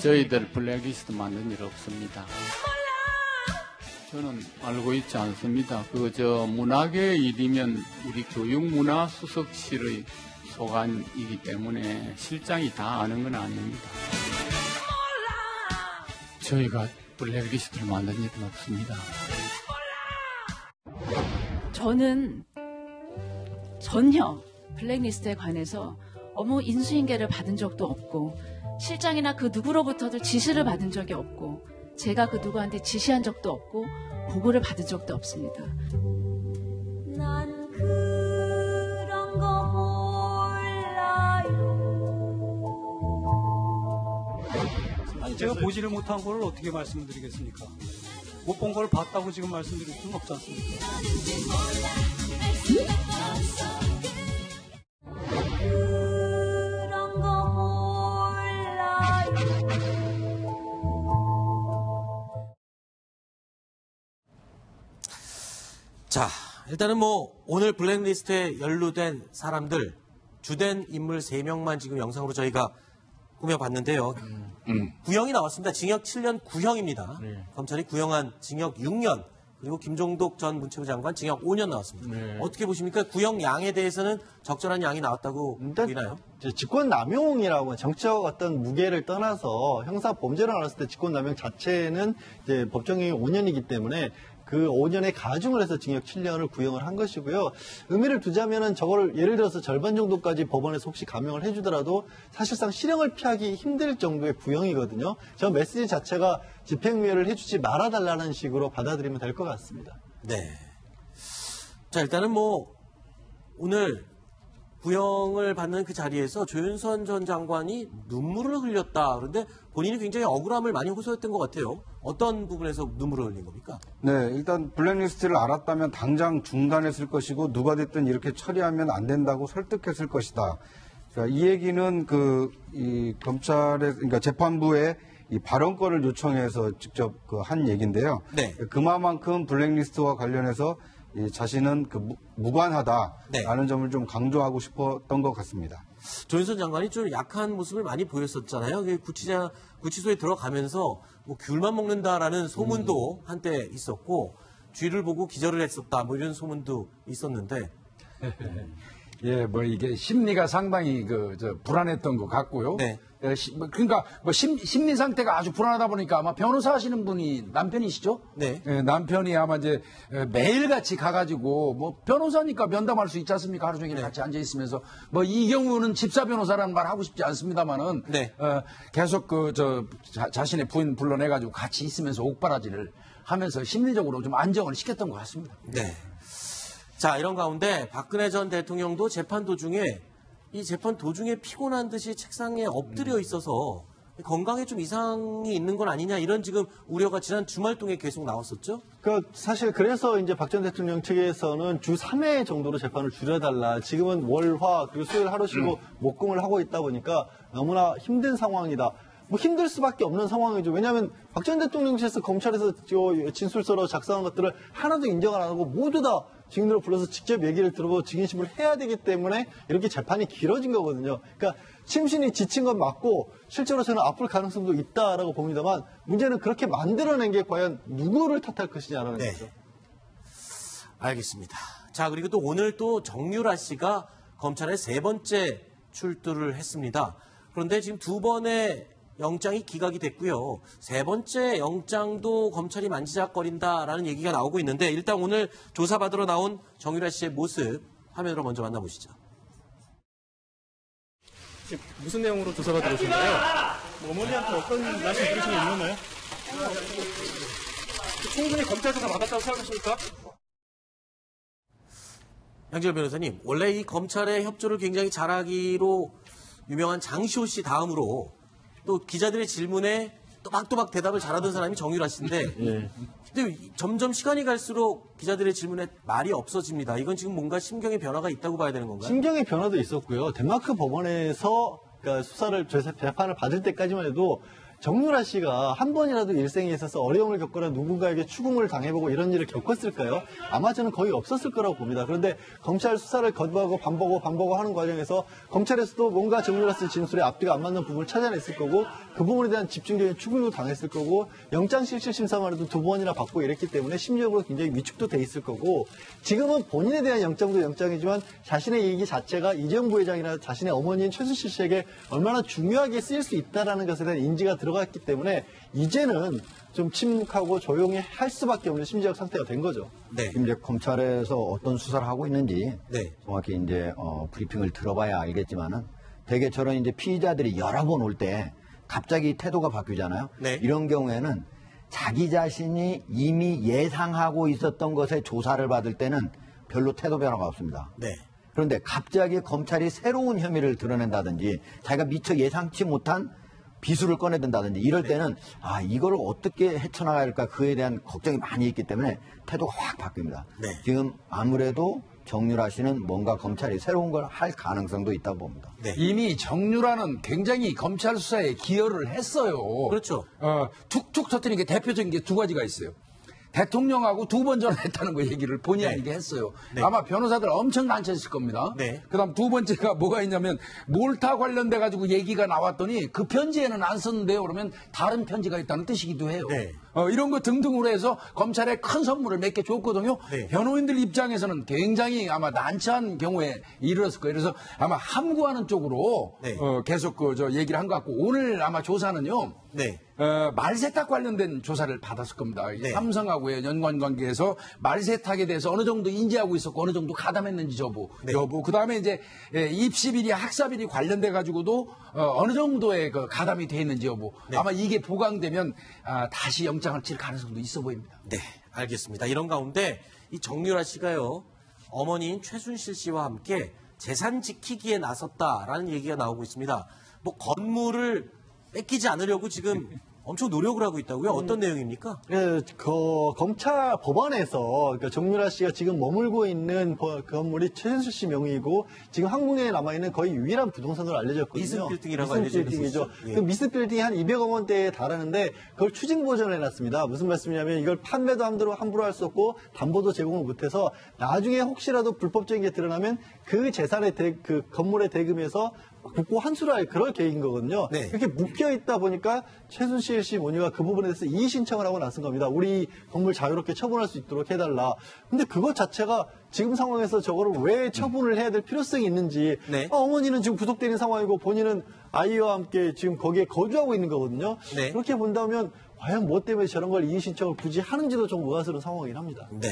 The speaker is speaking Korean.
저희들 블랙리스트 만든 일 없습니다. 저는 알고 있지 않습니다. 문화계 일이면 우리 교육문화수석실의 소관이기 때문에 실장이 다 아는 건 아닙니다. 저희가 블랙리스트를 만든 일은 없습니다. 저는 전혀 블랙리스트에 관해서 업무 인수인계를 받은 적도 없고 실장이나 그 누구로부터도 지시를 받은 적이 없고 제가 그 누구한테 지시한 적도 없고 보고를 받은 적도 없습니다. 난 그런 거 몰라요. 아니 제가 보지를 못한 걸 어떻게 말씀드리겠습니까? 못 본 걸 봤다고 지금 말씀드릴 수는 없지 않습니까? 그런 거 몰라요. 자, 일단은 오늘 블랙리스트에 연루된 사람들, 주된 인물 3명만 지금 영상으로 저희가 꾸며봤는데요. 구형이 나왔습니다. 징역 7년 구형입니다. 네. 검찰이 구형한 징역 6년, 그리고 김종독 전 문체부 장관 징역 5년 나왔습니다. 네. 어떻게 보십니까? 구형 양에 대해서는 적절한 양이 나왔다고 보이나요? 직권남용이라고 정치적 어떤 무게를 떠나서 형사 범죄로 나왔을 때 직권남용 자체는 이제 법정형이 5년이기 때문에 그 5년에 가중을 해서 징역 7년을 구형을 한 것이고요. 의미를 두자면은 저걸 예를 들어서 절반 정도까지 법원에서 혹시 감형을 해주더라도 사실상 실형을 피하기 힘들 정도의 구형이거든요. 저 메시지 자체가 집행유예를 해주지 말아달라는 식으로 받아들이면 될 것 같습니다. 네. 자, 일단은 오늘 구형을 받는 그 자리에서 조윤선 전 장관이 눈물을 흘렸다. 그런데 본인이 굉장히 억울함을 많이 호소했던 것 같아요. 어떤 부분에서 눈물을 흘린 겁니까? 네, 일단 블랙리스트를 알았다면 당장 중단했을 것이고 누가 됐든 이렇게 처리하면 안 된다고 설득했을 것이다. 그러니까 이 얘기는 이 검찰의, 그러니까 재판부의 이 발언권을 요청해서 직접 한 얘기인데요. 네. 그만큼 블랙리스트와 관련해서 이 자신은 무관하다라는 네. 점을 좀 강조하고 싶었던 것 같습니다. 조윤선 장관이 좀 약한 모습을 많이 보였었잖아요. 구치소에 들어가면서 귤만 먹는다라는 소문도 한때 있었고 쥐를 보고 기절을 했었다 이런 소문도 있었는데 예, 이게 심리가 상당히 불안했던 것 같고요. 네. 그러니까 심리 상태가 아주 불안하다 보니까 아마 변호사 하시는 분이 남편이시죠? 네. 예, 남편이 아마 이제 매일같이 가가지고 변호사니까 면담할 수 있지 않습니까? 하루 종일 네. 같이 앉아 있으면서 이 경우는 집사 변호사라는 말 하고 싶지 않습니다만은 네. 계속 자신의 부인 불러내가지고 같이 있으면서 옥바라지를 하면서 심리적으로 좀 안정을 시켰던 것 같습니다. 네. 자, 이런 가운데 박근혜 전 대통령도 재판 도중에 피곤한 듯이 책상에 엎드려 있어서 건강에 좀 이상이 있는 건 아니냐 이런 지금 우려가 지난 주말 동에 계속 나왔었죠? 사실 그래서 이제 박 전 대통령 측에서는 주 3회 정도로 재판을 줄여달라. 지금은 월, 화, 그리고 수요일 하루 쉬고 목공을 하고 있다 보니까 너무나 힘든 상황이다. 힘들 수밖에 없는 상황이죠. 왜냐하면 박 전 대통령실에서 검찰에서 진술서로 작성한 것들을 하나도 인정을 안 하고 모두 다 증인으로 불러서 직접 얘기를 들어보고 증인심을 해야 되기 때문에 이렇게 재판이 길어진 거거든요. 그러니까 심신이 지친 건 맞고 실제로 저는 아플 가능성도 있다라고 봅니다만 문제는 그렇게 만들어낸 게 과연 누구를 탓할 것이냐라는 네. 거죠. 알겠습니다. 자, 그리고 또 오늘 또 정유라 씨가 검찰에 3번째 출두를 했습니다. 그런데 지금 2번의 영장이 기각이 됐고요. 3번째 영장도 검찰이 만지작거린다라는 얘기가 나오고 있는데 일단 오늘 조사받으러 나온 정유라 씨의 모습 화면으로 먼저 만나보시죠. 무슨 내용으로 조사가 들어오신가요? 어머니한테 어떤 말씀 들으신 게 있나요? 충분히 검찰 조사 받았다고 생각하십니까? 양지열 변호사님, 원래 이 검찰의 협조를 굉장히 잘하기로 유명한 장시호 씨 다음으로 또 기자들의 질문에 또박또박 대답을 잘하던 사람이 정유라 씨인데 예. 근데 점점 시간이 갈수록 기자들의 질문에 말이 없어집니다. 이건 지금 뭔가 심경의 변화가 있다고 봐야 되는 건가요? 심경의 변화도 있었고요. 덴마크 법원에서 그러니까 수사를 재판을 받을 때까지만 해도 정유라 씨가 한 번이라도 일생에 있어서 어려움을 겪거나 누군가에게 추궁을 당해보고 이런 일을 겪었을까요? 아마 저는 거의 없었을 거라고 봅니다. 그런데 검찰 수사를 거부하고 반복하고 하는 과정에서 검찰에서도 뭔가 정유라 씨 진술에 앞뒤가 안 맞는 부분을 찾아냈을 거고 그 부분에 대한 집중적인 추궁도 당했을 거고 영장실질심사만 해도 2번이나 받고 이랬기 때문에 심리적으로 굉장히 위축도 돼 있을 거고 지금은 본인에 대한 영장도 영장이지만 자신의 얘기 자체가 이재용 부회장이나 자신의 어머니인 최순실 씨에게 얼마나 중요하게 쓰일 수 있다는 것에 대한 인지가 들어갔기 때문에 이제는 좀 침묵하고 조용히 할 수밖에 없는 심리적 상태가 된 거죠. 네. 지금 이제 검찰에서 어떤 수사를 하고 있는지 네. 정확히 이제 브리핑을 들어봐야 알겠지만은 대개 저런 이제 피의자들이 여러 번 올 때 갑자기 태도가 바뀌잖아요. 네. 이런 경우에는 자기 자신이 이미 예상하고 있었던 것에 조사를 받을 때는 별로 태도 변화가 없습니다. 네. 그런데 갑자기 검찰이 새로운 혐의를 드러낸다든지 자기가 미처 예상치 못한 비수를 꺼내든다든지 이럴 때는 이걸 어떻게 헤쳐나가야 할까 그에 대한 걱정이 많이 있기 때문에 태도가 확 바뀝니다. 네. 지금 아무래도 정유라 씨는 뭔가 검찰이 새로운 걸 할 가능성도 있다고 봅니다. 네. 이미 정유라는 굉장히 검찰 수사에 기여를 했어요. 그렇죠. 툭툭 터뜨린 게 대표적인 게 2가지가 있어요. 대통령하고 2번 전화했다는 거 얘기를 본의 아니게 했어요. 네. 아마 변호사들 엄청 난처했을 겁니다. 네. 그다음 2번째가 뭐가 있냐면 몰타 관련돼 가지고 얘기가 나왔더니 그 편지에는 안 썼는데요. 그러면 다른 편지가 있다는 뜻이기도 해요. 네. 이런 거 등등으로 해서 검찰에 큰 선물을 몇 개 줬거든요. 네. 변호인들 입장에서는 굉장히 아마 난처한 경우에 이르렀을 거예요. 그래서 아마 함구하는 쪽으로 네. 계속 얘기를 한 것 같고 오늘 아마 조사는요. 네. 말세탁 관련된 조사를 받았을 겁니다. 네. 삼성하고의 연관 관계에서 말세탁에 대해서 어느 정도 인지하고 있었고 어느 정도 가담했는지 여부. 그다음에 이제 입시비리, 학사비리 관련돼 가지고도 어느 정도의 그 가담이 돼 있는지 여부. 네. 아마 이게 보강되면 다시 영장을 칠 가능성도 있어 보입니다. 네, 알겠습니다. 이런 가운데 이 정유라 씨가요, 어머니인 최순실 씨와 함께 재산 지키기에 나섰다라는 얘기가 나오고 있습니다. 뭐 건물을 뺏기지 않으려고 지금 엄청 노력을 하고 있다고요? 어떤 내용입니까? 예, 검찰 법원에서 그러니까 정유라 씨가 지금 머물고 있는 건물이 최순실 씨 명의이고 지금 한국에 남아있는 거의 유일한 부동산으로 알려졌거든요. 미스 빌딩이라고 알려져 빌딩이죠. 예. 그 미스 빌딩이 한 200억 원대에 달하는데 그걸 추징 보전을 해놨습니다. 무슨 말씀이냐면 이걸 판매도 함부로 할 수 없고 담보도 제공을 못해서 나중에 혹시라도 불법적인 게 드러나면 그 재산의 그 건물의 대금에서 국고 환수를 할 그럴 계획인 거거든요. 네. 이렇게 묶여 있다 보니까 최순실 씨 모녀가 그 부분에 대해서 이의 신청을 하고 나선 겁니다. 우리 건물 자유롭게 처분할 수 있도록 해달라. 근데 그것 자체가 지금 상황에서 저거를 왜 처분을 해야 될 필요성이 있는지 네. 어머니는 지금 구속되는 상황이고 본인은 아이와 함께 지금 거기에 거주하고 있는 거거든요. 네. 그렇게 본다면 과연 뭐 때문에 저런 걸 이의 신청을 굳이 하는지도 좀 의아스러운 상황이긴 합니다. 네.